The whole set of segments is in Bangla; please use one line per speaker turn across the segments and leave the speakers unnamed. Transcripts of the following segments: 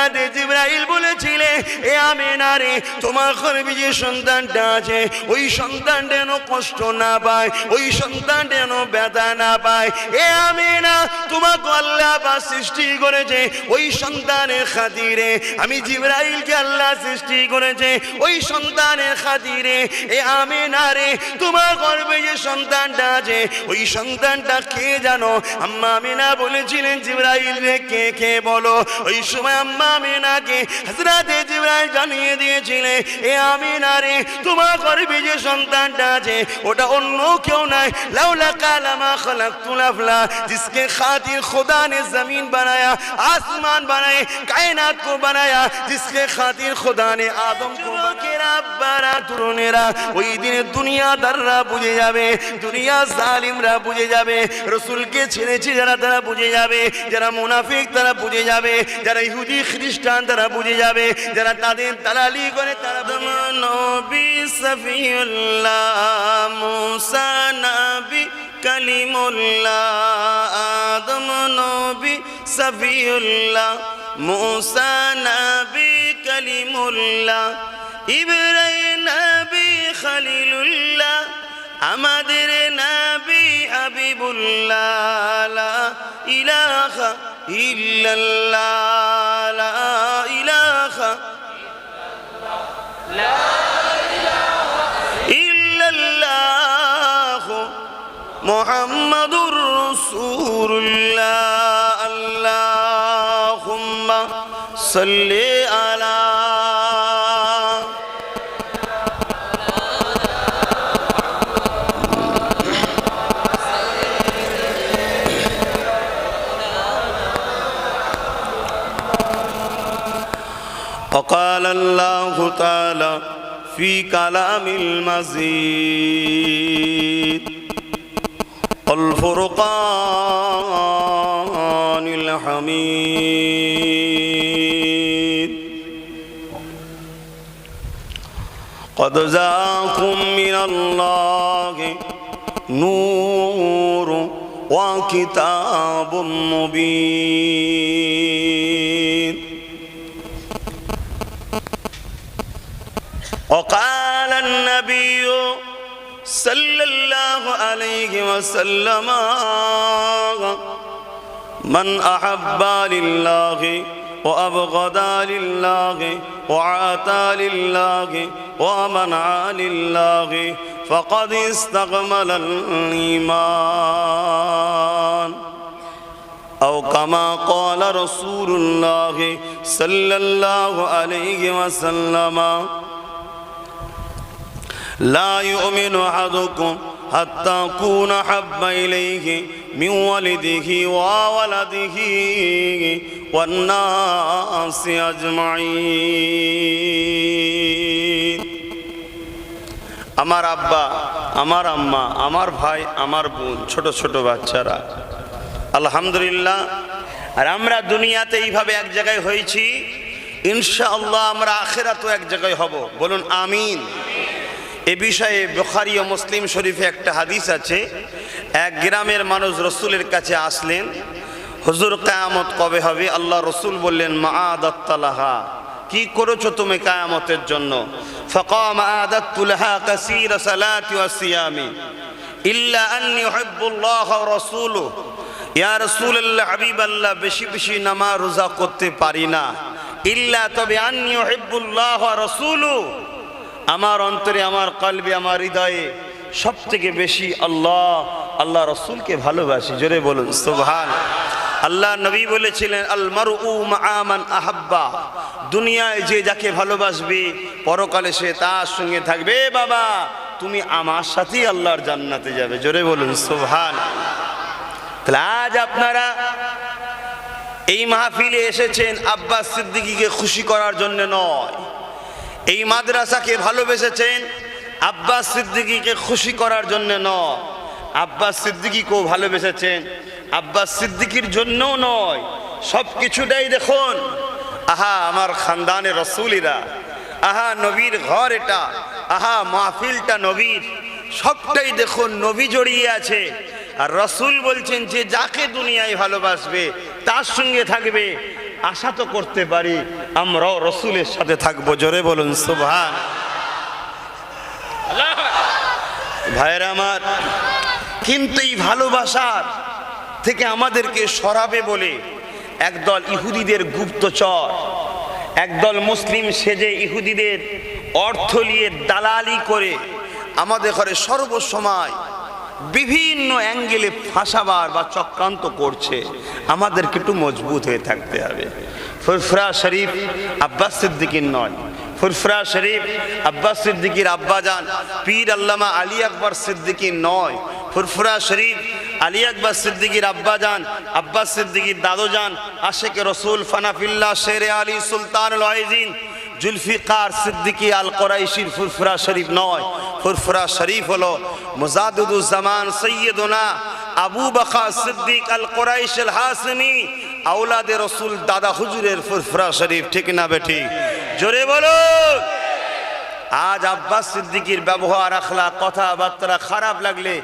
হযরত জিবরাইল বলেছিলেন, এ আমিনা রে, তোমার গর্ভে যে সন্তানটা আছে ওই সন্তানটা যেন কষ্ট না পায়, ওই সন্তানটা যেন ব্যথা না পায়। এ আমিনা, তোমাকে আল্লাহ পাক সৃষ্টি করেছে ওই সন্তানের খাতিরে। আমি জিবরাইলকে আল্লাহ সৃষ্টি করেছে ওই সন্তানের খাতিরে। এ আমিনা রে, তোমার গর্ভে যে সন্তানটা আছে ওই সন্তানটা কে জানো? আম্মা আমিনা বলেছিলেন, জিবরাইল রে, কে কে বলো। ওই সময় আম্মা আমিনাকে হযরত জিবরাইল জানিয়ে দিয়েছিলেন, এ আমিনা রে, তোমার গর্ভে যে সন্তানটা আছে ওটা অন্য কেউ নাই, লাউলা কালামা খলাকতুল আফলা, जिसके खातिर खुदा ने जमीन बनाया, आसमान बनाए, कायनात को बनाया, जिसके खातिर खुदा ने आदम को বারা তরুণেরা, ওই দিনে দুনিয়াদাররা বুঝে যাবে, দুনিয়া জালিমরা বুঝে যাবে, রাসূলকে ছেড়েছে যারা তারা বুঝে যাবে, যারা মুনাফিক তারা বুঝে যাবে, যারা ইহুদি খ্রিস্টান তারা বুঝে যাবে, যারা তাদের দালালি করে তারা। নবী সফিউল্লাহ, মুসা নবী কালিমুল্লাহ, আদম নবী সফিউল্লাহ, মুসা নবী কালিমুল্লাহ, ইব্রাহিম নবী খলিলুল্লাহ, আমাদের নবী হাবিবুল্লাহ, লা ইলাহা ইল্লাল্লাহ, লা ইলাহা ইল্লাল্লাহ, মুহাম্মাদুর রাসূলুল্লাহ, আল্লাহুম্মা সাল্লি আলা। وقال الله تعالى في كلام المزيد الفرقان الحميد قد جاءكم من الله نور وكتاب مبين وقال النبي صلى الله عليه وسلم من أحب لله وأبغض لله وعاتى لله ومنع لله فقد استكمل الإيمان أو كما قال رسول الله صلى الله عليه وسلم لا يؤمن أحدكم حتى أكون أحب إليه من والده وولده والناس أجمعين। আমার আব্বা, আমার আম্মা, আমার ভাই, আমার বোন, ছোট ছোট বাচ্চারা, আলহামদুলিল্লাহ। আর আমরা দুনিয়াতে এইভাবে এক জায়গায় হয়েছি, ইনশাআল্লাহ আমরা আখিরাতেও এক জায়গায় হব। বলুন আমিন। এ বিষয়ে বুখারী ও মুসলিম শরীফে একটা হাদিস আছে। এক গ্রামের মানুষ রসুলের কাছে আসলেন, হুজুর কিয়ামত কবে হবে? আল্লাহ রসুল বললেন মাআদাত্তালাহা, কি করেছো তুমি কিয়ামতের জন্য? ফাকাম আদাতু লাহা কাসীর সালাতি ওয়া সিয়ামি ইল্লা আন্নী উহিব্বুল্লাহ ওয়া রাসূলুহু। ইয়া রাসূলুল্লাহ, হাবিবাল্লাহ, বেশি বেশি নামাজ রোজা করতে পারি না, ইল্লা তবে আন্নী উহিব্বুল্লাহ ওয়া রাসূলুহু, আমার অন্তরে, আমার কলবে, আমার হৃদয়ে সবথেকে বেশি আল্লাহ আল্লাহ রসুলকে ভালোবাসি। জোরে বলুন সুবহান। আল্লাহ নবী বলেছিলেন আল মারউ মাআ মান আহাব্বা, দুনিয়ায় যে যাকে ভালোবাসবে পরকালে সে তার সঙ্গে থাকবে। বাবা, তুমি আমার সাথেই আল্লাহর জান্নাতে যাবে। জোরে বলুন সুবহান। তাহলে আজ আপনারা এই মাহফিলে এসেছেন আব্বাস সিদ্দিকীকে খুশি করার জন্য নয়, এই মাদ্রাসাকে ভালোবেসেছেন আব্বাস সিদ্দিকীকে খুশি করার জন্য নয়, আব্বাস সিদ্দিকীকেও ভালোবেসেছেন আব্বাস সিদ্দিকীর জন্যও নয়। সব কিছুটাই দেখুন, আহা আমার খানদানের রসুলিরা, আহা নবীর ঘর এটা, আহা মাহফিলটা নবীর, সবটাই দেখুন নবী জড়িয়ে আছে। আর রসুল বলছেন যে যাকে দুনিয়ায় ভালোবাসবে তার সঙ্গে থাকবে, আশা তো করতে পারি আমরাও রসুলের সাথে থাকবো। জোরে বলুন সুবহান। ভাইয়েরা আমার, কিন্তু এই ভালোবাসার থেকে আমাদেরকে সরাবে বলে একদল ইহুদিদের গুপ্তচর, একদল মুসলিম সেজে ইহুদিদের অর্থ নিয়ে দালালি করে আমাদের ঘরে সর্বসময় বিভিন্ন অ্যাঙ্গেলে ফাঁসাবার বা চক্রান্ত করছে। আমাদেরকে একটু মজবুত হয়ে থাকতে হবে। ফুরফুরা শরীফ আব্বাস সিদ্দিকীর নয়, ফুরফুরা শরীফ আব্বাস সিদ্দিকীর আব্বাজান পীর আল্লামা আলী আকবর সিদ্দিকী নয়। ফুরফুরা শরীফ আলী আকবর সিদ্দিকীর আব্বাজান আব্বাস সিদ্দিকীর দাদোজান আশেকে রসুল ফানাফিল্লাহ শেরে আলী সুলতানুল ওয়াইজিন জুলফিকার সিদ্দিকী আল কোরাইশির ফুরফুরা শরীফ নয়। ফুরফুরা শরীফ হলো মুজাদ্দিদুজ্জামান সৈয়দনা আবু বকর সিদ্দিক আল কোরাইশ আল হাসিমি আওলাদে রসুল দাদা হুজুরের ফুরফুরা শরীফ। ঠিক না বেঠিক? জোরে বলো। আজ আব্বাস সিদ্দিকীর ব্যবহার আখলাক কথাবার্তা খারাপ লাগলে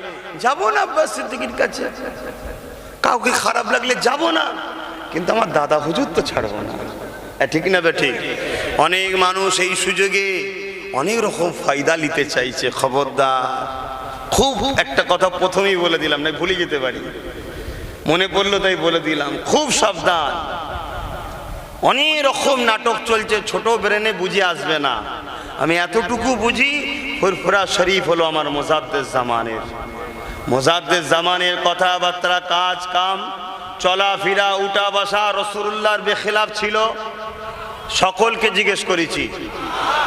যাব না আব্বাস সিদ্দিকীর কাছে, কাউকে খারাপ লাগলে যাব না, কিন্তু আমার দাদা হুজুর তো ছাড়বো না। ঠিক না বেঠিক? অনেক মানুষ এই সুযোগে অনেক রকম ফায়দা নিতে চাইছে। খবরদার। খুব একটা কথা প্রথমেই বলে দিলাম, না ভুলে যেতে পারি, মনে পড়লো তাই বলে দিলাম, খুব সাবধান। অনেক রকম নাটক চলছে, ছোট ব্রেনে বুঝে আসবে না। আমি এতটুকু বুঝি, ফুরফুরা শরীফ হলো আমার মুজাদ্দিদ জামানের, মুজাদ্দিদ জামানের কথাবার্তা কাজ কাম চলাফেরা উঠা বসা রাসূলুল্লাহর বেখিলাফ ছিল। সকলকে জিজ্ঞেস করেছি,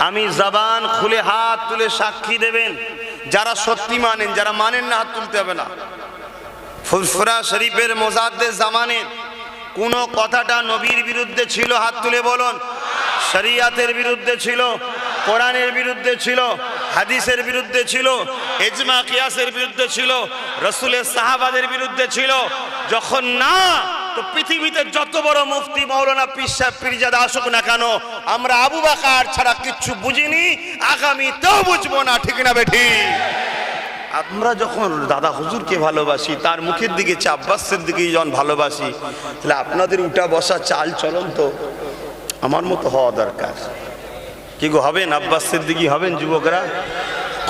আমি জবান খুলে হাত তুলে সাক্ষী দেবেন যারা সত্যি মানেন, যারা মানেন না হাত তুলতে হবে না। ফুরফুরা শরীফের মুজাদ্দিদ জামানের কোন কথাটা নবীর বিরুদ্ধে ছিল? হাত তুলে বলুন। শরিয়াতের বিরুদ্ধে ছিল, কোরআনের বিরুদ্ধে ছিল, হাদিসের বিরুদ্ধে ছিল, ইজমা কিয়াসের বিরুদ্ধে ছিল, রাসূলের সাহাবাদের বিরুদ্ধে ছিল? যখন না, তো পৃথিবীতে যত বড় মুফতি মাওলানা পীর সাহেব পীরজাদা আসুক না কেন, আমরা আবু বকর ছাড়া কিচ্ছু বুঝিনি, আগামীতেও বুঝবো না। ঠিক না বেঠিক? আমরা যখন দাদা হুজুরকে ভালোবাসি, তার মুখের দিকে আব্বাস সিদ্দিকী যখন ভালোবাসি, তাহলে আপনাদের উঠা বসা চাল চলন তো আমার মতো হওয়া দরকার। কি গো, হবেন আব্বাস সিদ্দিকী হবেন? যুবকরা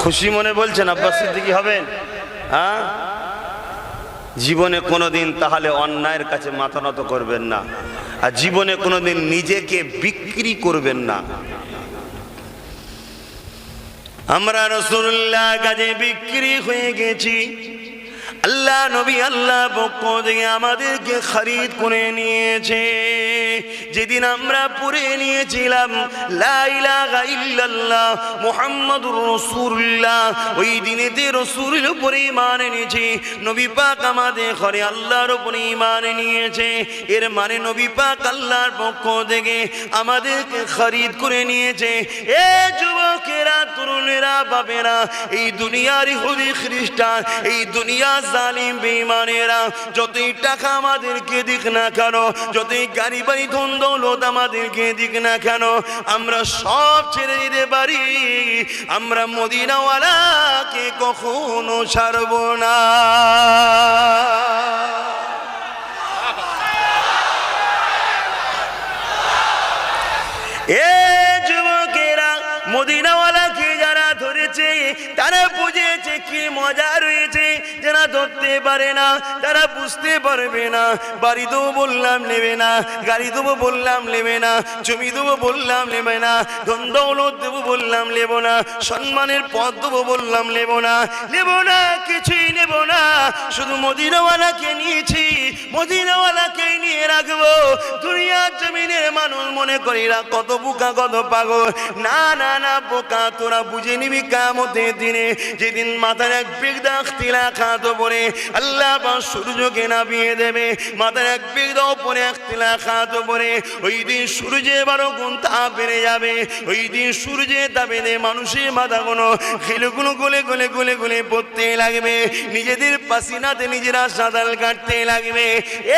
খুশি মনে বলছেন আব্বাস সিদ্দিকী হবেন? হ্যাঁ, জীবনে কোনোদিন তাহলে অন্যায়ের কাছে মাথা নত করবেন না, আর জীবনে কোনোদিন নিজেকে বিক্রি করবেন না। আমরা রাসূলুল্লাহ কাছে বিক্রি হয়ে গেছি। আল্লাহ নবী আল্লাহ পক্ষ থেকে আমাদেরকে খরিদ করে নিয়েছে। যেদিন আমরা পড়ে নিয়েছিলাম লা ইলাহা ইল্লাল্লাহ মুহাম্মাদুর রাসূলুল্লাহ, ওই দিনেতে রাসূলের উপরে ঈমান এনেছি। নবী পাক আমাদের ঘরে আল্লাহর উপরে ঈমান নিয়েছে। এর মানে নবী পাক আল্লাহর পক্ষ থেকে আমাদেরকে খরিদ করে নিয়েছে। এ যুবকেরা, তরুণেরা, বাবেরা, এই দুনিয়ার ইহুদি খ্রিস্টান, এই দুনিয়া জালিম বেঈমানেরা যতই টাকা আমাদেরকে দিক না কেন, যতই গাড়ি বাড়ি ধন দৌলত আমাদেরকে দিক না কেন, আমরা সব ছেড়ে দিতে পারি, আমরা মদিনাওয়ালাকে কখনো ছাড়ব না। এ যুবকেরা, মদিনাওয়ালাকে যারা ধরেছে তারা বুঝেছে কি মজা রয়েছে। যারা ধরতে পারে না তারা বুঝতে পারবে না। বাড়ি দেবো বললাম নেবে না, গাড়ি দেবো বললাম নেবে না, জমি দেবো বললাম নেবে না, ধন দৌলত দেবো বললাম নেব না, সম্মানের পদ দেবো বললাম নেব না, নেব না, কিছুই নেব না। শুধু মদিনাওয়ালাকে নিয়েছি, মদিনাওয়ালাকে নিয়ে রাখবো। দুনিয়ার জমিনের মানুষ মনে করি এরা কত বোকা, কত পাগল। না না না বোকা, তোরা বুঝে নিবি কিয়ামতের দিনে, যেদিন মাথার এক বিগদা ইখতিলা খাত পরে আল্লাহ পাক সূর্যকে নামিয়ে দেবে, মাথার এক বিগদা উপরে ইখতিলা খাত পরে ওই দিন সূর্যে 12 গুণ তাপ বেড়ে যাবে। ওই দিন সূর্যে তাপে মানুষের মাথাগুলো খেলগুলো গলে গলে গলে গলে পড়তে লাগবে, নিজেদের পাসিনাতে নিজেরা সাঁতার কাটতে লাগবে।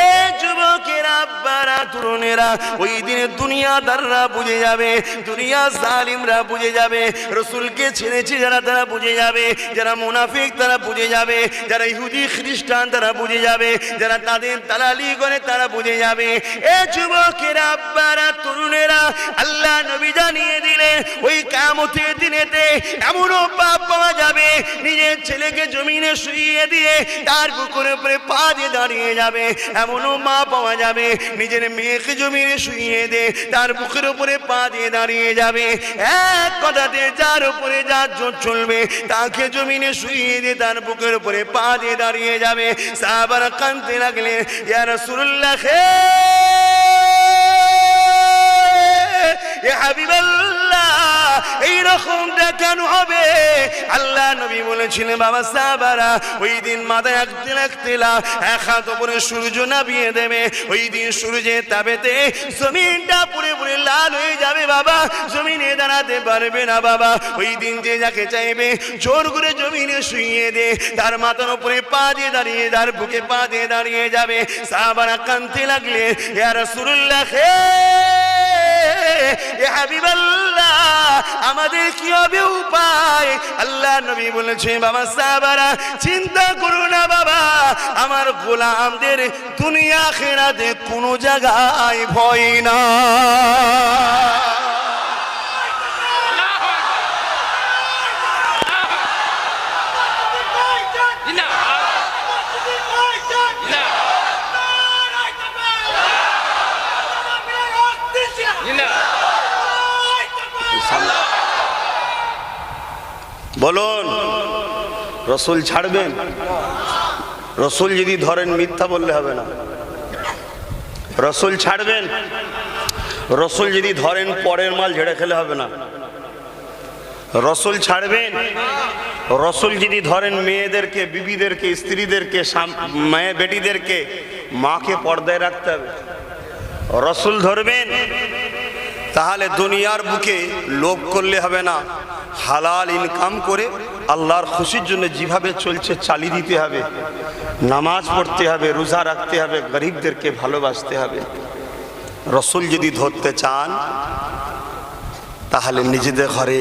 এ যুবকেরা, আব্বারা, তরুণেরা, ওই দিনে দুনিয়া দুনিয়াদাররা বুঝে যাবে, দুনিয়া জালিমরা বুঝে যাবে, রসুলকে ছেড়েছে যারা তারা বুঝে যাবে, যারা মুনাফিক তারা বুঝে যাবে, যারা ইহুদি খ্রিস্টান তারা বুঝে যাবে, যারা তাদের দালালি করে তারা বুঝে যাবে। এ যুবকেরা, আব্বারা, তরুণেরা, আল্লাহ নবী জানিয়ে দিলেন ওই কিয়ামতের দিনেতে এমনও পাপ পাওয়া যাবে, নিজের ছেলেকে জমিনে শুইয়ে দিয়ে তার বুকের উপরে পা দিয়ে দাঁড়িয়ে যাবে। এমনও মা পাওয়া যাবে, নিজের মেয়েকে জমিনে শুইয়ে দিয়ে তার বুকের উপরে পা দিয়ে দাঁড়িয়ে যাবে। এক কথাতে যার উপরে যার জোর চলবে তাকে জমিনে শুইয়ে দিয়ে তার বুকের উপরে পা দিয়ে দাঁড়িয়ে যাবে। সাহাবারা কাঁদতে লাগলেন, ইয়া রাসূলুল্লাহ, ইয়া হাবিবাল্লাহ, এইরকমটা কেন হবে? আল্লাহ নবী বলেছিলেন, বাবা সাহাবারা, ওই দিন মাথায় একতেলা এক হাত উপরে সূর্য নামিয়ে দেবে। ওই দিন সূর্যের তাপেতে জমিনটা পুরে পুরে লাল হয়ে যাবে বাবা, জমিনে দাঁড়াতে পারবে না বাবা। ওই দিন যে যাকে চাইবে জোর করে জমিনে শুইয়ে দে, তার মাথার উপরে পা দিয়ে দাঁড়িয়ে, তার বুকে পা দিয়ে দাঁড়িয়ে যাবে। সাহাবারা কাঁদতে লাগলে, ইয়া রাসূলুল্লাহ, ইয়া হাবিবাল্লাহ, আমাদের কি হবে উপায়? আল্লাহ নবী বলেছে, বাবা সাহাবারা, চিন্তা করো না বাবা, আমার গোলামদের দুনিয়া আখিরাতে কোনো জায়গায় ভয় না। বলুন, রসুল ছাড়বেন? রসুল যদি ধরেন মিথ্যা বললে হবে না। রসুল ছাড়বেন? রসুল যদি ধরেন পরের মাল ঝেড়ে খেলে হবে না। রসুল ছাড়বেন? রসুল যদি ধরেন মেয়েদেরকে, বিবিদেরকে, স্ত্রীদেরকে, মেয়ে বেটিদেরকে, মাকে পর্দায় রাখতে হবে। রসুল ধরবেন? তাহলে দুনিয়ার বুকে লোভ করলে হবে না, হালাল ইনকাম করে আল্লাহর খুশির জন্য যেভাবে চলছে চালিয়ে দিতে হবে। নামাজ পড়তে হবে, রোজা রাখতে হবে, গরিবদেরকে ভালোবাসতে হবে। রসুল যদি ধরতে চান তাহলে নিজেদের ঘরে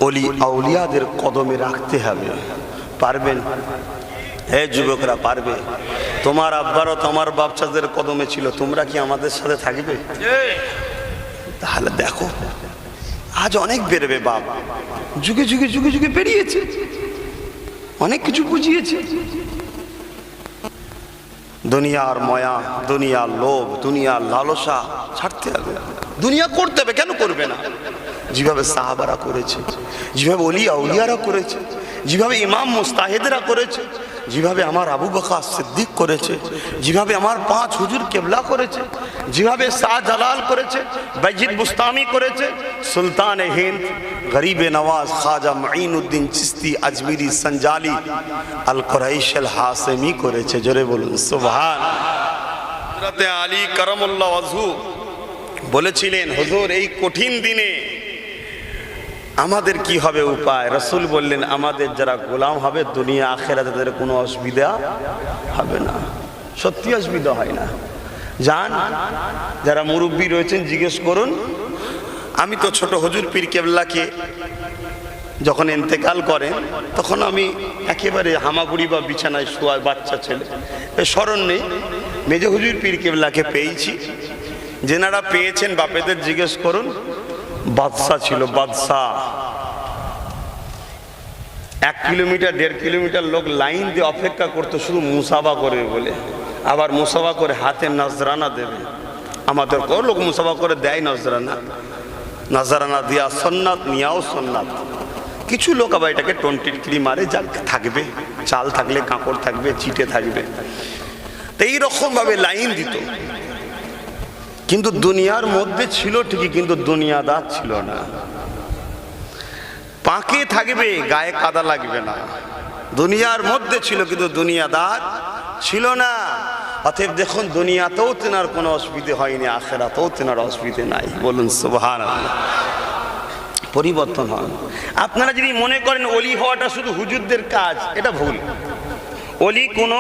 অলি আউলিয়াদের কদমে রাখতে হবে। পারবেন? হে যুবকরা, পারবে? তোমার আব্বারও তোমার বাচ্চাদের কদমে ছিল, তোমরা কি আমাদের সাথে থাকবে? তাহলে দেখো, আজ অনেক বেরোবে বাপ, যুগে যুগে যুগে যুগে বেরিয়েছে, অনেক কিছু বুঝিয়েছে। দুনিয়ার ময়া, দুনিয়ার লোভ, দুনিয়ার লালসা ছাড়তে হবে। দুনিয়া করতে হবে, কেন করবে না? যেভাবে সাহাবারা করেছে, যেভাবে ওলি আউলিয়ারা করেছে, যেভাবে ইমাম মুস্তাহিদরা করেছে, যেভাবে আমার আবু বকর সিদ্দিক করেছে, যেভাবে আমার 5 হুজুর কেবলা করেছে, যেভাবে শাহজালাল করেছে, বাইজিদ বুস্তামি করেছে, সুলতান হিন্দ, গরিবে নওয়াজ খাজা মুঈনুদ্দিন চিস্তি আজমিরি সঞ্জালি আল কুরাইশ আল হাসেমি করেছে। জোরে বলুন সুবহান। হযরত আলী কারামাল্লাহু ওয়াজহু বলেছিলেন, হুজুর, এই কঠিন দিনে আমাদের কি হবে উপায়? রাসূল বললেন, আমাদের যারা গোলাম হবে দুনিয়া আখিরাতে তাদের কোনো অসুবিধা হবে না। সত্যি অসুবিধা হয় না। যান, যারা মুরব্বী রয়েছেন জিজ্ঞেস করুন। আমি তো ছোট হুজুর পীর কেবলাকে যখন ইন্তেকাল করেন তখন আমি একেবারে হামাগুড়ি বা বিছানায় শোয়া বাচ্চা ছেলে, স্মরণ নেই। মেজো হুজুর পীর কেবলাকে পেয়েছি। যেনারা পেয়েছেন বাপেদের জিজ্ঞেস করুন। বাদশা ছিল, বাদশা। 1 কিলোমিটার 1.5 কিলোমিটার লোক লাইন দিয়ে অপেক্ষা করতো শুধু মুসাফা করবে বলে। আবার মুসাফা করে হাতে নজরানা দেবে। আমাদের কো লোক মুসাফা করে দেয় নজরানা, নজরানা দিয়া সন্ন্যাত, নিয়াও সন্ন্যাত। কিছু লোক আবার এটাকে টন্টিটকিরি মারে, যা থাকবে, চাল থাকলে কাঁকড় থাকবে, চিটে থাকবে। তো এইরকম ভাবে লাইন দিত। কিন্তু দুনিয়ার মধ্যে ছিল ঠিকই, কিন্তু দুনিয়াদার ছিল না। পাকে থাকবে, গায়ে কাদা লাগবে না। দুনিয়ার মধ্যে ছিল কিন্তু দুনিয়াদার ছিল না। অতএব দেখুন, দুনিয়াতেও তেনার কোনো অসুবিধে হয়নি, আখিরাতেও তেনার অসুবিধে নাই। বলুন সুবহানাল্লাহ। পরিবর্তন হন। আপনারা যদি মনে করেন অলি হওয়াটা শুধু হুজুরদের কাজ, এটা ভুল। অলি কোনো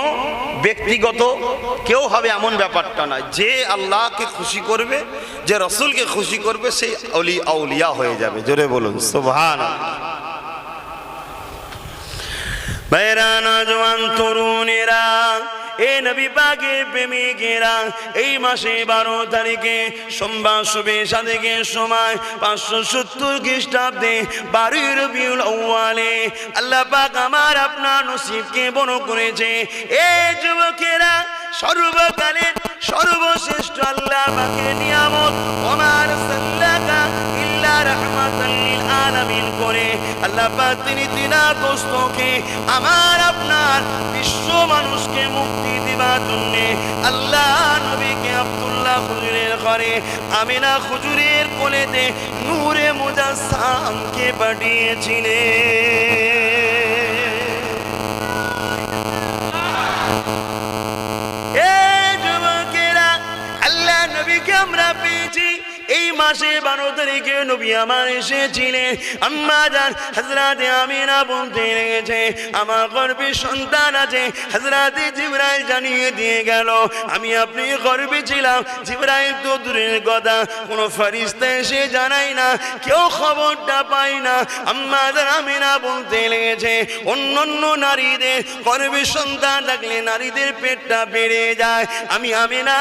ব্যক্তিগত কেউ হবে এমন ব্যাপারটা নয়। যে আল্লাহকে খুশি করবে, যে রসুলকে খুশি করবে, সেই অলি আউলিয়া হয়ে যাবে। জোরে বলুন সুবহানাল্লাহ। ভাইরা, নওজোয়ান তরুণেরা, এ নবী পাকের প্রেমিকেরা, এই মাসে 12 তারিখে সোমবার শুভে সাদেকের সময় 570 খ্রিস্টাব্দে 12 রবিউল আউয়ালে আল্লাহ পাক আমার আপনার নসিবকে বড় করেছে। এ যুবকেরা, সর্বকালের সর্বশ্রেষ্ঠ আল্লাহ পাকের নিয়ামত ওমার সাল্লাকা ইল্লা রাহমাতাল লিল আলামিন করে আল্লাহ পাক তিনি তিনার দোস্তকে আমার আপনার বিশ্ব মানুষকে মুক্তি দেবার জন্য আল্লাহ নবীকে আব্দুল্লাহ হুজুরের ঘরে আমিনা হুজুরের কোলেতে নূরে মুজাসসামকে পাঠিয়েছিলেন। আল্লাহ নবীকে আমরা পেয়েছি এই মাসে 12 তারিখে নবী আমার এসেছিলেন। আম্মা জান হযরতে আমিনা বলতে লেগেছে, আমার গর্ভে সন্তান আছে। হযরতে জিবরাইল জানিয়ে দিয়ে গেল, আমি আপনি গর্ভে ছিলাম। জিবরাইল তো দূরের কথা, কোনো ফেরেশতা এসে জানাই না, কেউ খবরটা পায় না। আম্মা জান আমিনা বলতে লেগেছে, অন্যান্য নারীদের গর্ভে সন্তান থাকলে নারীদের পেটটা বেড়ে যায়। আমি আমিনা,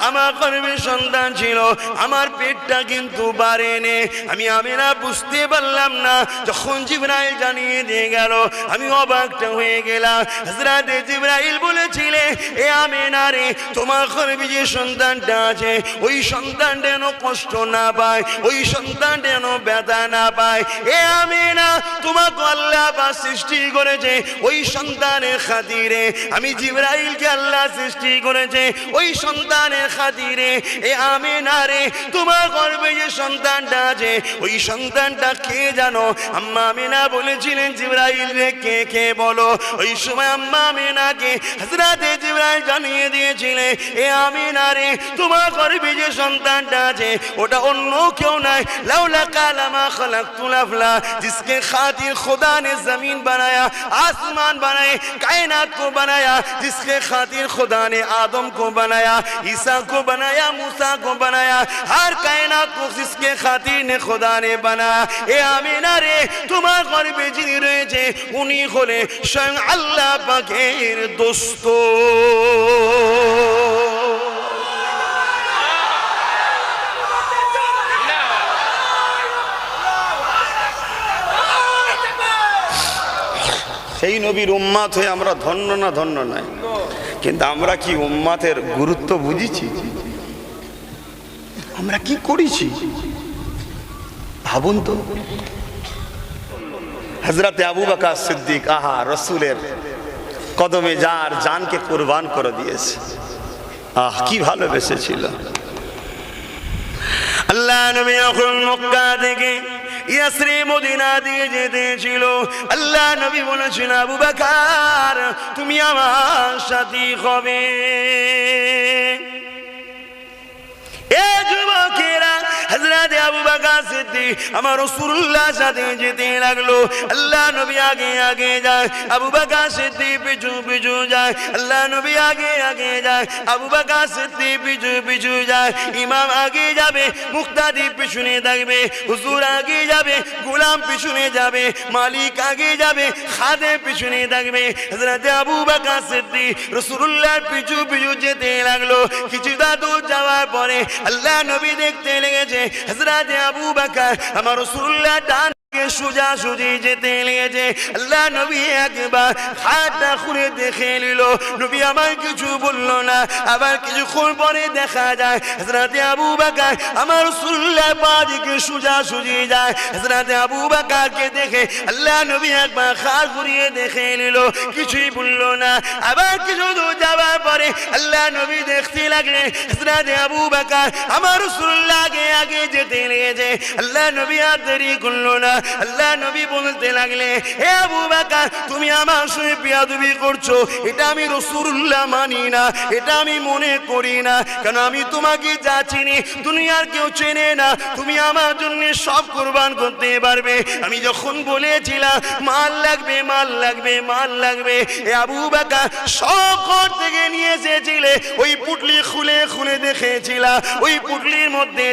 আমার গর্ভে সন্তান ছিল, আমার পেটটা কিন্তু বাড়েনি। আমি আমিনা বুঝতে পারলাম না। যখন জিবরাইল জানিয়ে দিয়ে গেল, আমি অবাকটা হয়ে গেলাম। হযরতে জিবরাইল বলেছিলেন, এ আমিনা রে, তোমার গর্ভে যে সন্তানটা আছে, ওই সন্তানটা যেন কষ্ট না পায়, ওই সন্তানটা যেন ব্যথা না পায়। এ আমিনা, তোমাকে আল্লাহ পাক সৃষ্টি করেছে ওই সন্তানের খাতিরে। আমি জিবরাইলকে আল্লাহ সৃষ্টি করেছে ওই সন্তানের খাতিরে। এ আমিনা রে, তোমার গর্ভে যে সন্তানটা আছে, ওই সন্তানটা কে জানো? আম্মা আমিনা বলেছিলেন, জিবরাইল রে, কে কে বলো। ওই সময় আম্মা আমিনাকে হযরতে জিবরাইল জানিয়ে দিয়েছিলেন, এ আমিনা রে, তোমার গর্ভে যে সন্তানটা আছে, ওটা অন্য কেউ নাই। লাউলা কালামা খলাকতুল আফলা, जिसके खातिर खुदा ने जमीन बनाया, आसमान बनाए, कायनात को बनाया, जिसके खातिर खुदा ने आदम को बनाया, ईसा को बनाया, मूसा को बनाया, हर कायनात को जिसके खातिर ने खुदा ने बनाया। ए आमिना रे, तुम्हार गर्भे যিনি রয়েছে উনি হলে স্বয়ং আল্লাহ পাকের দোস্ত। সেই নবীর উম্মাত হয়ে আমরা ধন্য না ধন্য নাই? কিন্তু আমরা কি উম্মাতের গুরুত্ব বুঝেছি? আমরা কি করেছি ভাবুন তো। হযরতে আবু বকর সিদ্দিক, আহা, রসুলের কদমে যার জানকে কুরবান করে দিয়েছে। আহ, কি ভালোবেসেছিল। আল্লাহ নবী যখন মক্কা থেকে ইয়াসরিব মদিনা দিয়ে যেতেছিল, আল্লাহ নবী বলেছেন, আবু বকর, তুমি আমার সাথী হবে। এ যুবকেরা, হযরতে আবু বকর সিদ্দিক আমার রাসূলুল্লাহ সাথে যেতে লাগলো। আল্লাহ নবী আগে আগে যায়, আবু বকর সিদ্দিক পিছু পিছু যায়। আল্লাহ নবী আগে আগে যায়, আবু বকর সিদ্দিক পিছু পিছু যায়। ইমাম আগে যাবে, মুক্তাদি পিছনে থাকবে। হুজুর আগে যাবে, গোলাম পিছনে যাবে। মালিক আগে যাবে, খাদেম পিছনে থাকবে। হযরতে আবু বকর সিদ্দিক রাসূলুল্লাহর পিছু পিছু যেতে লাগলো। কিছুটা দূর যাওয়ার পরে আল্লাহ নবী দেখতে লেগেছে হযরতে আবু বকর আমার রাসূলুল্লাহ ডান সোজা সুজি যেতে লেগেছে। আল্লাহ নবী একবার হাতটা খুলে দেখে নিল, নবী আমার কিছু বললো না। আবার কিছুক্ষণ পরে দেখা যায় হযরতে আবু বকর আমার রাসূলুল্লাহ পা দিকে সোজা সুজি যায়। হযরতে আবু বকরকে দেখে আল্লাহ নবী একবার হাত ঘুরিয়ে দেখে নিল, কিছুই বললো না। আবার কিছু দূর যাওয়ার পরে আল্লাহ নবী দেখতে লাগলেন হযরতে আবু বকর আমার রাসূলুল্লাহ আগে আগে যেতে লেগেছে। আল্লাহ নবী আর দেরি করলো না, আল্লাহ নবী বলতে লাগলে, হে আবু বকর, তুমি আমার সঙ্গে বেয়াদবি করছো, এটা আমি রাসূলুল্লাহ মানি না, এটা আমি মনে করি না। কেন আমি তোমাকে যা চিনি দুনিয়ার কেউ চেনে না। তুমি আমার জন্য সব কুরবান করতে পারবে। আমি যখন বলেছিলাম মাল লাগবে, মাল লাগবে, মাল লাগবে, এ আবু বকর শহর থেকে নিয়ে এসেছিলে, ওই পুটলি খুলে খুলে দেখেছিলাম, ওই পুটলির মধ্যে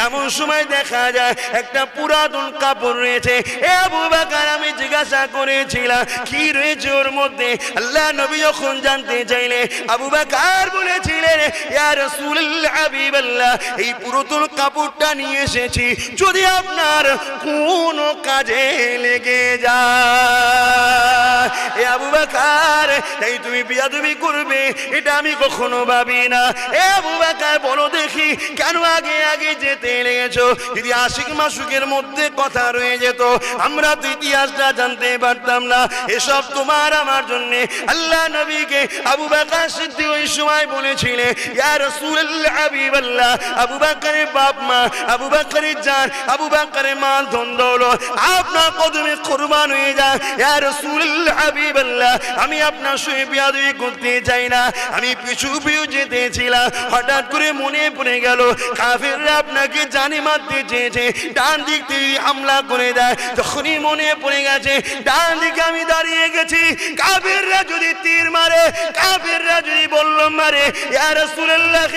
এমন সময় দেখা যায় একটা পুরাতন কাপড় রয়েছে। এ আবু বকর, আমি জিজ্ঞাসা করেছিলাম কি রয়েছে ওর মধ্যে। আল্লাহ নবী যখন জানতে চাইলে আবু বকর বলেছিলেন, ইয়া রাসূলুল্লাহ, হাবিবাল্লাহ, এই পুরাতন কাপড়টা নিয়ে এসেছি যদি আপনার কোনো কাজে লেগে যায়। এ আবু বকর, তাই তুমি বেয়াদবি করবে এটা আমি কখনো ভাবি না। এ আবু বকর, বলো দেখি কেন আগে আগে যেতে লেগেছো? যদি আশিক মাসুকের মধ্যে কথা রয়ে যেত, আমরা তো ইতিহাসটা জানতে পারতাম না। এসব তোমার আমার জন্য। আল্লাহ নবীকে আবু বকর সিদ্দিক ওই সময় বলেছিলেন, ইয়া রাসূলুল্লাহ, হাবিবাল্লাহ, আবু বকরের বাপ মা, আবু বকরের জান, আবু বকরের মাল ধন দৌলত আপনার কদমে কুরবান হয়ে যায়। ইয়া রাসূলুল্লাহ, হাবিবাল্লাহ, আমি আপনার সঙ্গে বেয়াদবি করতে চাই না। আমি পিছু পিছু যেতেছিলাম, হঠাৎ করে মনে পড়ে গেল কাফেররা আপনাকে জানে মারতে চেয়েছে, ডান দিক থেকে হামলা করে দেয়। যখনই মনে পড়ে গেছে ডান দিকে আমি দাঁড়িয়ে গেছি, কাফেররা যদি তীর মারে, কাফেররা যদি বল্লম মারে, ইয়া রাসূলুল্লাহ,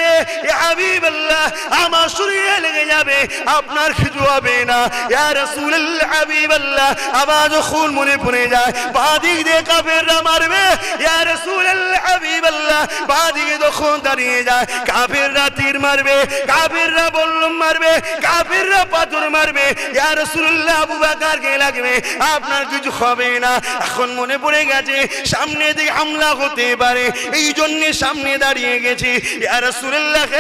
ইয়া হাবিবাল্লাহ, আমার শরীরে লেগে যাবে, আপনার কিছু হবে না। ইয়া রাসূলুল্লাহ, হাবিবাল্লাহ, আবার যখন মনে পড়ে যায় বাঁ দিক দিয়ে কাফেররা মারবে, ইয়া রাসূলুল্লাহ, হাবিবাল্লাহ, বাঁ দিকে যখন দাঁড়িয়ে যায় কাফেররা তীর মারবে, কাফেররা বল্লম মারবে, কাফেররা পাথর মারবে, ইয়া রাসূলুল্লাহ, আবু বকরকে লাগবে, আপনার কিছু হবে না। এখন মনে পড়ে গেছে সামনে দিকে হামলা হতে পারে, এই জন্য সামনে দাঁড়িয়ে গেছি। ইয়া রাসূলুল্লাহ,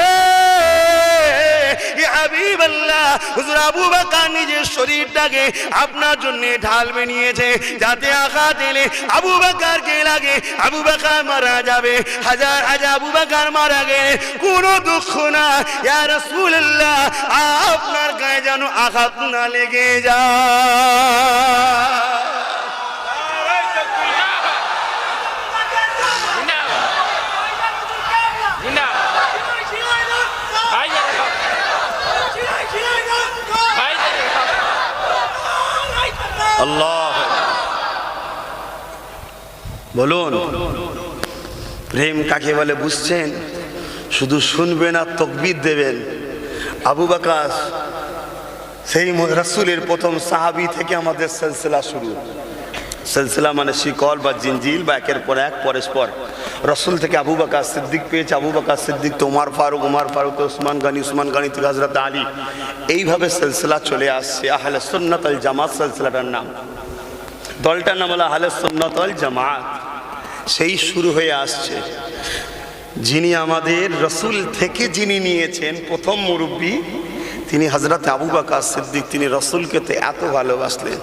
ইয়া হাবিবাল্লাহ, হুজুর আবু বকর নিজের শরীরটাকে আপনার জন্য ঢাল বানিয়েছে, যাতে আঘাত এলে আবু বকরকে লাগে, আবু বকর মারা যাবে। হাজার হাজার আবু বকর মারা গেলে কোনো দুঃখ না। ইয়া রাসূলুল্লাহ, আপনার গায়ে যেন আঘাত না লেগে যায়। আল্লাহ বলুন, প্রেম কাকে বলে বুঝছেন? শুধু শুনবেন আর তাকবীর দেবেন। আবু বকর সেই রাসূলের প্রথম সাহাবী থেকে আমাদের সিলসিলা শুরু। সিলসিলা মানে শিকল বা জিনজিল বা একের পর এক পরস্পর। রাসূল থেকে আবু বকর সিদ্দিক পেয়েছে, আবু বকর সিদ্দিক তো উমর ফারুক, উমর ফারুক তো উসমান গনি, উসমান গনি থেকে হযরত আলী। এইভাবে সিলসিলা চলে আসছে। আহলে সুন্নাত ওয়াল জামাত সিলসিলাটার নাম, দলটার নাম হলো আহলে সুন্নাত ওয়াল জামাত। সেই শুরু হয়ে আসছে। যিনি আমাদের রাসূল থেকে যিনি নিয়েছেন প্রথম মুরব্বী, তিনি হযরত আবু বকর সিদ্দিক। তিনি রাসূলকে তো এত ভালোবাসলেন।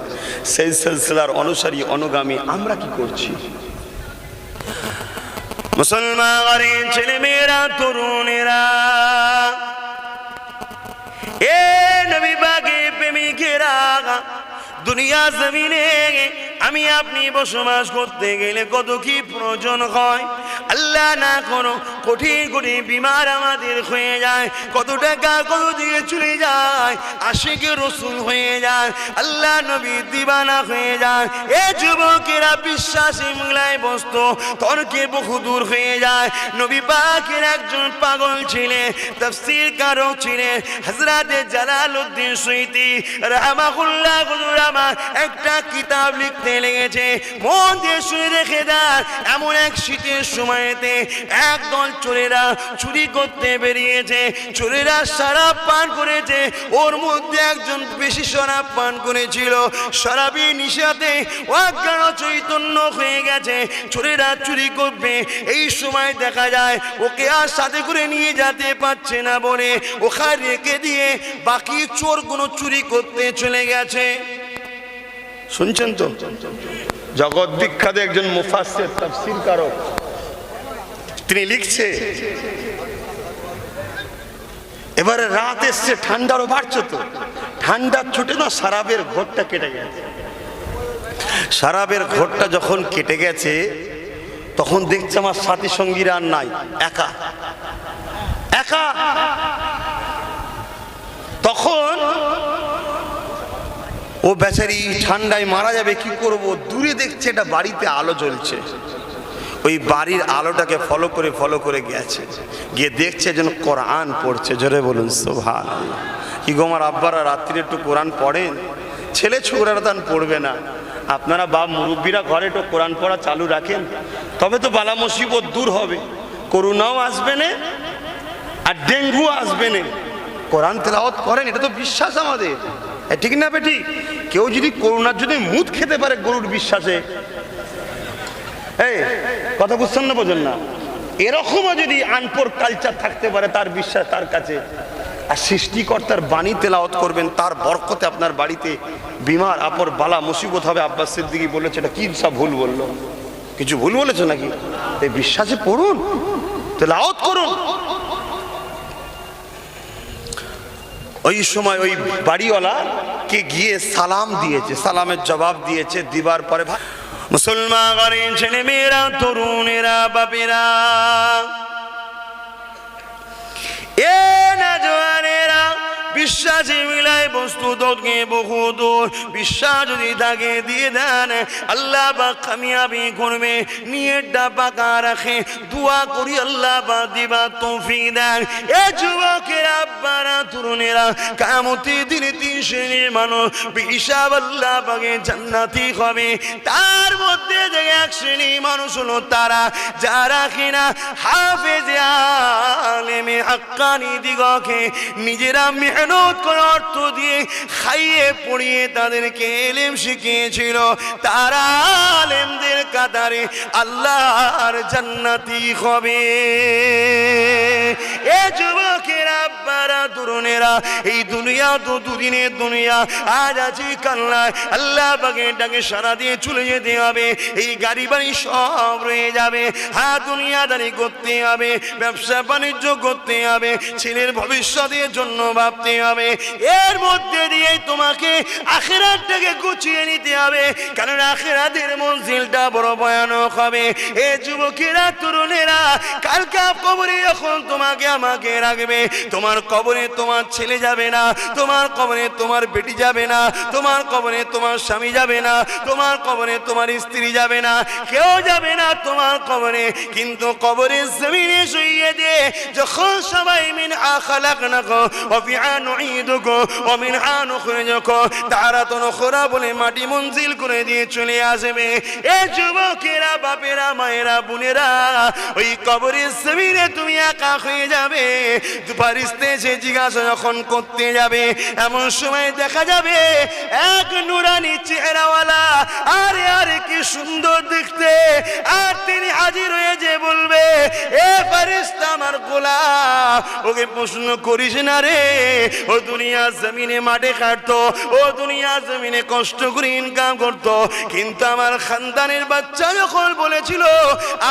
সেই সিলসিলার অনুসারী অনুগামী আমরা কি করছি? মুসলমানের ছেলেমেয়েরা, তরুণেরা, এ নবী পাকের প্রেমিকেরা, দুনিয়া জমিনে আমি আপনি বসবাস করতে গেলে কত কি প্রয়োজন হয়। আল্লাহ না করো কঠিন কঠিন বিমার আমাদের হয়ে যায়, কত টাকা কত দিকে চলে যায়, আশিকে রাসূল হয়ে যায়, আল্লাহ নবী দিবানা হয়ে যায়। এ যুবকেরা বিশ্বাসী মূলায় বস্তু তর্কে বহু দূর হয়ে যায়। নবী পাকের একজন পাগল ছিলেন, তাফসীর কারক ছিলেন, হযরতে জালালউদ্দিন সুয়ুতী রাহমাহুল্লাহ। হুজুর আমার একটা কিতাব লিখতে লেগেছে, মন দিয়ে শুনে রেখে দেন। এমন এক শীতের সময়তে একদল চোরেরা চুরি করতে বেরিয়েছে। চোরেরা শরাব পান করেছে, ওর মধ্যে একজন বেশি শরাব পান করেছিল। শরাবি নিশাতে অজ্ঞান চৈতন্য হয়ে গেছে। চোরেরা চুরি করবে, এই সময় দেখা যায় ওকে আর সাথে করে নিয়ে যেতে পারছে না বলে ওখানে রেখে দিয়ে বাকি চোরগুলো চুরি করতে চলে গেছে। শুনছেন তো? জগৎ বিখ্যাত একজন মুফাসসির তাফসীর কারক, তিনি লিখছে এবারে রাত এসছে, ঠান্ডারও বাড়ছে, তো ঠান্ডার ছুটে না শরাবের ঘোরটা কেটে গেছে। শরাবের ঘোরটা যখন কেটে গেছে তখন দেখছে আমার সাথী সঙ্গীরা আর নাই, একা একা। তখন ও বেচারি ঠান্ডায় মারা যাবে, কি করব? দূরে দেখছে একটা বাড়িতে আলো জ্বলছে, ওই বাড়ির আলোটাকে ফলো করে গেছে, গিয়ে দেখছে যেন কোরআন পড়ছে। জোরে বলুন সুবহানাল্লাহ। কি গো আমার আব্বারা রাত্রিরে একটু কোরআন পড়েন? ছেলে ছোকরারা তান পড়বে না, আপনারা বাপ মুরব্বীরা ঘরে একটু কোরআন পড়া চালু রাখেন, তবে তো বালা মুসিবত দূর হবে, করোনাও আসবে না আর ডেঙ্গু আসবে না। কোরআন তেলাওয়াত করেন, এটা তো বিশ্বাস আমাদের, ঠিক না বেটি? কেউ যদি করোনার যদি মুদ খেতে পারে গরুর বিশ্বাসে, এই কথা বুঝছেন না, বোঝেন না? এরকমও যদি আনপোর কালচার থাকতে পারে তার বিশ্বাস তার কাছে, আর সৃষ্টিকর্তার বাণী তেলাওয়াত করবেন, তার বরকতে আপনার বাড়িতে বিমার আপর বালা মুসিবত হবে। আব্বাস সিদ্দিকী বলেছে, এটা কি সব ভুল বললো? কিছু ভুল বলেছে নাকি? এই বিশ্বাসে পড়ুন, তেলাওয়াত করুন। ওই সময় ওই বাড়িওয়ালা কে গিয়ে সালাম দিয়েছে, সালামের জবাব দিয়েছে। দিবার পরে মুসলমান ঘরের ছেলে মেয়েরা, তরুণেরা, বাপেরা, এ না জওয়ানেরা, বিশ্বাসে মিলায় বস্তু তোকে বহুদূর। বিশ্বাস যদি তাকে দিয়ে দেন, আল্লাহ পাক কামিয়াবি করবে। নিয়তটা পাকা রাখে, দোয়া করি আল্লাহ পাক দিবা তৌফিক দেন। এ যুবকেরা, আব্বারা, তরুণেরা, কিয়ামতের দিনে তিন শ্রেণীর মানুষ হিসাব আল্লাহ পাকে জান্নাতি হবে। তার মধ্যে যে এক শ্রেণী মানুষ হলো তারা যারা কিনা হাফেজে আলেমে হাক্কানি দিগকে নিজেরা মেহনত করে অর্থ দিয়ে খাইয়ে পড়িয়ে তাদেরকে ইলম শিখিয়েছিল, তারা আলেমদের কাতারে আল্লাহর জান্নাতি হবে। এ যুবকেরা, আব্বারা, তরুণেরা, এই দুনিয়া তো দুদিনের দুনিয়া, আজ আছি কাল নাই। আল্লাহ পাকের ডাকে সারা দিয়ে চলে যেতে হবে। এই গাড়ি বাড়ি সব রয়ে যাবে। হ্যাঁ, দুনিয়াদারি করতে হবে, ব্যবসা বাণিজ্য করতে হবে, ছেলের ভবিষ্যতের জন্য ভাবতে হবে। এর মধ্যে দিয়ে তোমাকে আখিরাতটাকে গুছিয়ে নিতে হবে, কারণ আখিরাতের মঞ্জিলটা বড় ভয়ানক হবে। এ যুবকেরা, তরুণেরা, কালকে কবরে যখন তোমাকে আমাকে রাখবে, তোমার কবরে তোমার ছেলে যাবে না, তোমার কবরে তোমার বেটি যাবে না, তোমার কবরে তোমার স্বামী যাবে না, তোমার কবরে তোমার স্ত্রী যাবে না, কেউ যাবে না তোমার কবরে। কিন্তু কবরের জমিনে শুইয়ে দিয়ে যখন সবাই মিনহা খালাকনাকুম ওয়া ফিহা নুঈদুকুম ওয়া মিনহা নুখরিজুকুম তারাতান উখরা বলে মাটি মঞ্জিল করে দিয়ে চলে আসবে। এ যুবকেরা, বাপেরা, মায়েরা, বোনেরা, ওই কবরের জমিনে তুমি একা হয়ে যাবে। ফারিস্তা এসে জিজ্ঞাসা যখন করতে যাবে, এমন সময় দেখা যাবে এক নুরানি চেহারাওয়ালা, আরে আরে কি সুন্দর দেখতে, আর তিনি হাজির হয়ে যে বলবে, এ ফারিস্তা আমার গোলাম, ওকে প্রশ্ন করিস না রে, ও দুনিয়া জমিনে মাঠে কাটতো, ও দুনিয়া জমিনে কষ্ট করে ইনকাম করতো, কিন্তু আমার খানদানের বাচ্চা যখন বলেছিল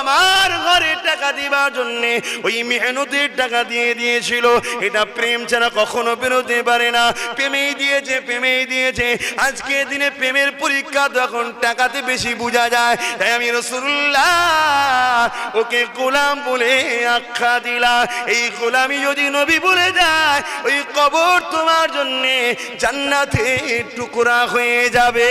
আমার ঘরে টাকা দিবার জন্যে ওই মেহনতের টাকা দিয়ে দিয়েছিল। এটা প্রেম ছাড়া কখনো বেরোতে পারে না। প্রেমেই দিয়েছে, প্রেমেই দিয়েছে। আজকে দিনে প্রেমের পরীক্ষা তখন টাকাতে বেশি বোঝা যায়। তাই আমি রাসূলুল্লাহ ওকে গোলাম বলে আখ্যা দিলাম। এই গোলামি যদি নবী বলে যায়, ওই কবর তোমার জন্যে জান্নাতের টুকরা হয়ে যাবে।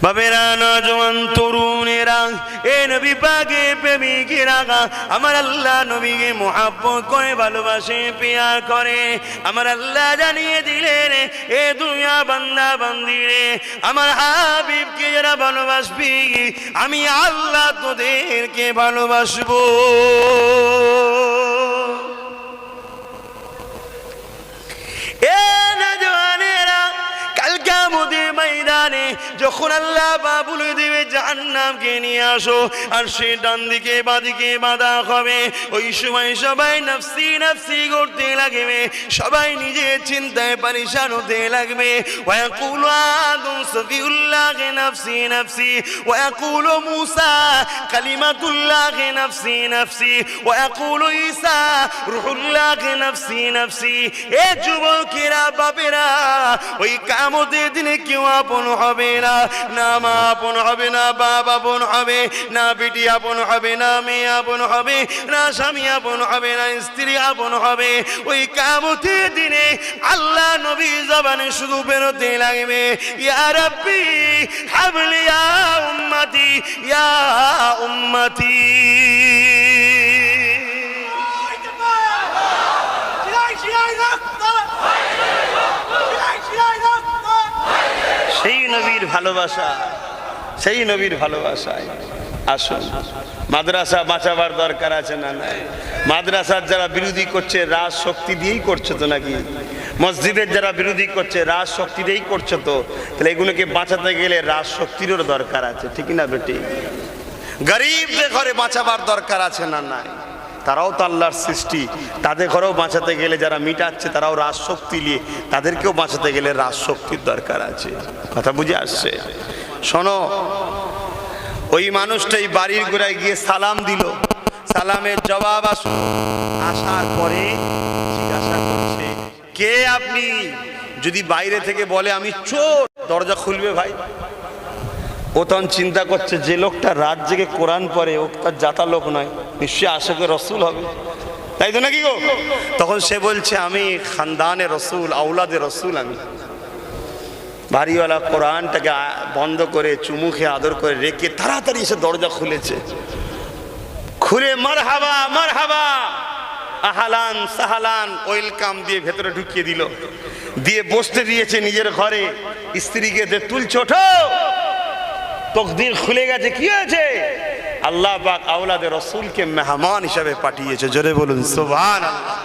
বাবেরা, নওজোয়ান, তরুণেরা, এ নবী পাকের প্রেমিকেরা, আমার আল্লাহ নবীকে মুহাব্বত করে, ভালোবাসে, প্যার করে। আমার আল্লাহ জানিয়ে দিলেন, এ দুনিয়া বান্দা বান্দিরে, আমার হাবিবকে যারা ভালোবাসবি, আমি আল্লাহ তোদেরকে ভালোবাসবো। এ নওজোয়ানেরা, কাল কিয়ামতের ময়দানে যখন আল্লাহ পাক বলে দেবে জাহান্নামকে নিয়ে আসো, আর সে ডান দিকে বাঁদিকে বাঁধা হবে, ওই সময় সবাই নফসি নফসি করতে লাগবে, সবাই নিজের চিন্তায় পরেশান হতে লাগবে। ওয়াকুলু আদম সফিউল্লাহ নফসি নফসি, ওয়াকুলু মূসা কালিমাতুল্লাহ নফসি নফসি, ওয়াকুলু ঈসা রূহুল্লাহ নফসি নফসি। এ যুবকেরা, বাপেরা, ওই কিয়ামতের দিনে কেউ আপন হবে না, না মা আপন হবে, না বাপ আপন হবে, না বেটি আপন হবে, না মেয়ে আপন হবে, না স্বামী আপন হবে, না স্ত্রী আপন হবে। ওই কিয়ামতের দিনে আল্লাহ নবী জবানে শুধু বেরোতে লাগবে, ইয়া রাব্বি হাবলি ইয়া উম্মতি ইয়া উম্মতি। সেই নবীর ভালোবাসা, সেই নবীর ভালোবাসায় আসুন। মাদ্রাসা বাঁচাবার দরকার আছে না? নাই। মাদ্রাসার যারা বিরোধী করছে রাজ শক্তি দিয়েই করছে তো নাকি? মসজিদের যারা বিরোধী করছে রাজ শক্তি দিয়েই করছে তো, তাহলে এগুলোকে বাঁচাতে গেলে রাজ শক্তিরও দরকার আছে, ঠিক না বেটি? গরিবদের ঘরে বাঁচাবার দরকার আছে না? নাই। তারাও তো আল্লাহর সৃষ্টি, তাদের ঘরেও বাঁচাতে গেলে যারা মিটাচ্ছে তারাও রাজ শক্তি নিয়ে, তাদেরকেও বাঁচাতে গেলে রাজ শক্তির দরকার আছে। কথা বুঝে আসছে? শোনো, ওই মানুষটাই বাড়ির গোড়ায় গিয়ে সালাম দিল, সালামের জবাব আসার পরে জিজ্ঞাসা করছে, কে আপনি? যদি বাইরে থেকে বলে আমি চোর, দরজা খুলবে ভাই? ও তখন চিন্তা করছে যে লোকটা রাত জেগে কোরআন পড়ে ও তার জাতা লোক নয়, নিশ্চয়ই আশিকে রসুল হবে, তাই তো নাকি গো? তখন সে বলছে আমি খানদানে রসুল, আওলাদে রসুল। আমি বাড়িওয়ালা কোরআনটাকে বন্ধ করে চুমু খেয়ে আদর করে রেখে তাড়াতাড়ি এসে দরজা খুলেছে, খুলে মারহাবা মারহাবা আহালান সাহালান ওয়েলকাম দিয়ে ভেতরে ঢুকিয়ে দিল, দিয়ে বসতে দিয়েছে নিজের ঘরে। স্ত্রীকে তুলছে, ওঠো, তকদির খুলে গেছে। কি হয়েছে? আল্লাহ পাক আওলাদে রসুলকে মেহমান হিসাবে পাঠিয়েছে। জোরে বলুন সুবহানাল্লাহ।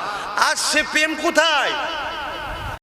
আজ সে প্রেম কোথায়?